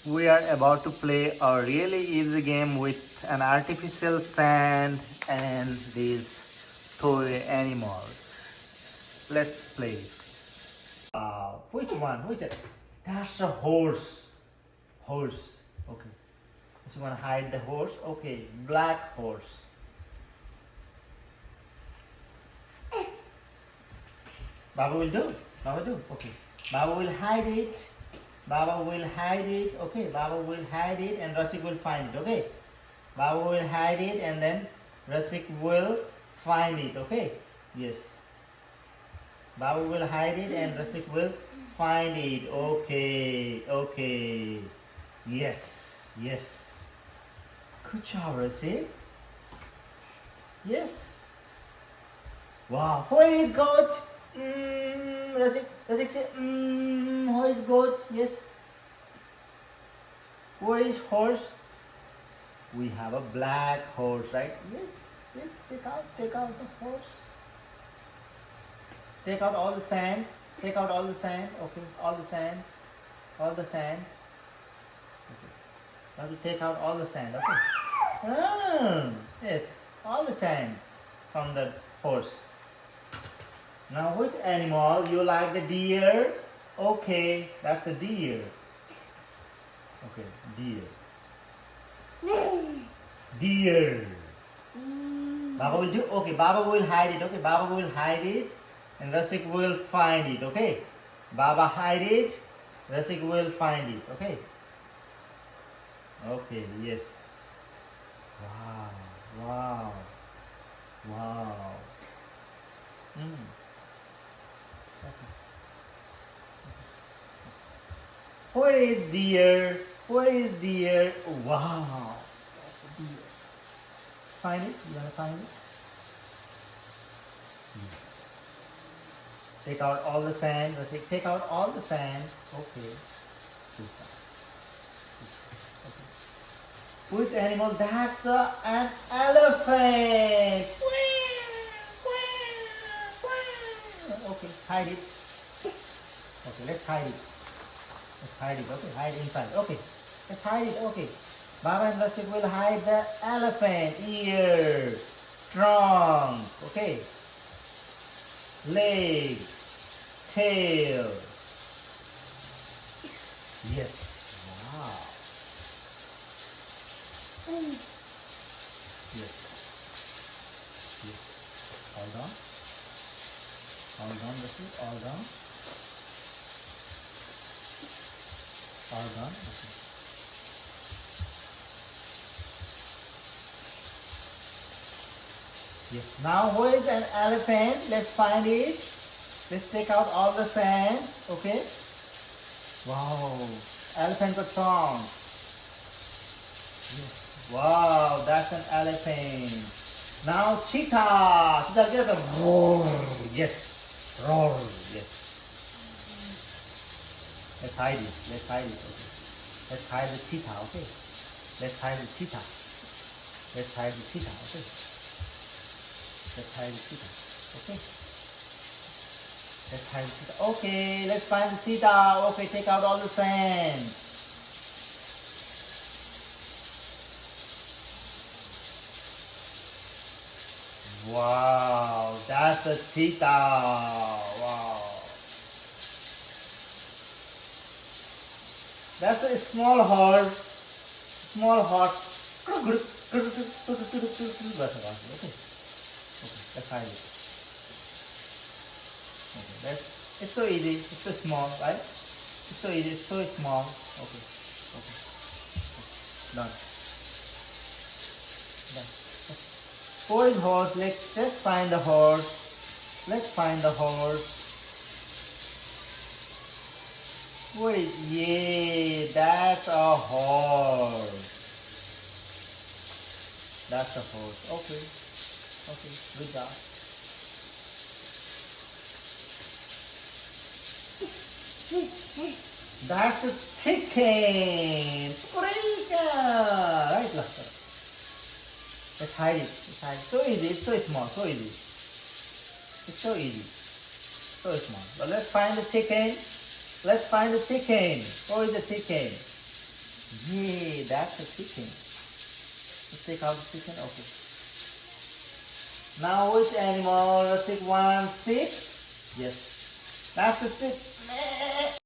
We are about to play a really easy game with an artificial sand and these toy animals. Let's play. Which one? Which? That's a horse. Horse. Okay. So you want to hide the horse? Okay. Black horse. Baba will do. Baba do. Okay. Baba will hide it. Baba will hide it. Okay. Baba will hide it and Rasik will find it. Okay. Baba will hide it and then Rasik will find it. Okay. Yes. Baba will hide it and Rasik will find it. Okay. Okay. Yes. Yes. Good job, Rasik. Yes. Wow. Where is goat? Rasik say, where is goat? Yes. Where is horse? We have a black horse, right? Yes. Yes. Take out the horse. Take out all the sand. Take out all the sand. Okay. All the sand. All the sand. Okay. Now to take out all the sand. Okay. Yes. All the sand from the horse. Now which animal you like? The deer? Okay, that's a deer. Okay, deer. Deer. Baba will do. Okay, Baba will hide it. Okay, Baba will hide it and Rasik will find it. Okay, Baba hide it, Rasik will find it. Okay. Okay, yes. Wow, wow, wow. Where is deer? Where is deer? Wow, that's a deer. Find it? You wanna find it? Yes. Take out all the sand. Let's say take out all the sand. Okay. Which animal? That's an elephant. Okay, hide it. Okay, let's hide it. Let's hide it. Okay, hide inside. Okay, let's hide it. Okay, Baba and Rasik will hide the elephant ear, trunk. Okay, leg, tail. Yes. Wow. Yes. Yes. All done. All done, Rasik. All done. All done. Okay. Yes. Now where is an elephant? Let's find it. Let's take out all the sand. Okay. Wow. Elephant got trunk. Yes. Wow, that's an elephant. Now cheetah. Cheetah get a roar. Yes. Roar. Yes. Let's hide it. Let's hide it. Okay. Let's hide the cheetah. Okay. Let's hide the cheetah. Let's hide the cheetah. Okay. Let's hide the cheetah. Okay. Let's hide the cheetah. Okay. Let's find the cheetah. Okay. Take out all the sand. Wow. That's a cheetah. Wow. That's a small horse. Small horse. Okay. Okay. Let's hide it. Okay. It's so easy. It's so small, right? It's so easy. It's so small. Okay. Okay. Done. Done. Where is horse? Let's find the horse. Let's find the horse. Wait, yeah, that's a horse. That's a horse. Okay. Okay, good job. That's a chicken. Right, Lester. Let's hide it. Let's hide it. So easy. It's so small. So easy. It's so easy. So small. But let's find the chicken. Let's find the chicken. Where is the chicken? Yay, that's a chicken. Let's take out the chicken. Okay. Now which animal? Rasik wants it? Yes. That's the stick.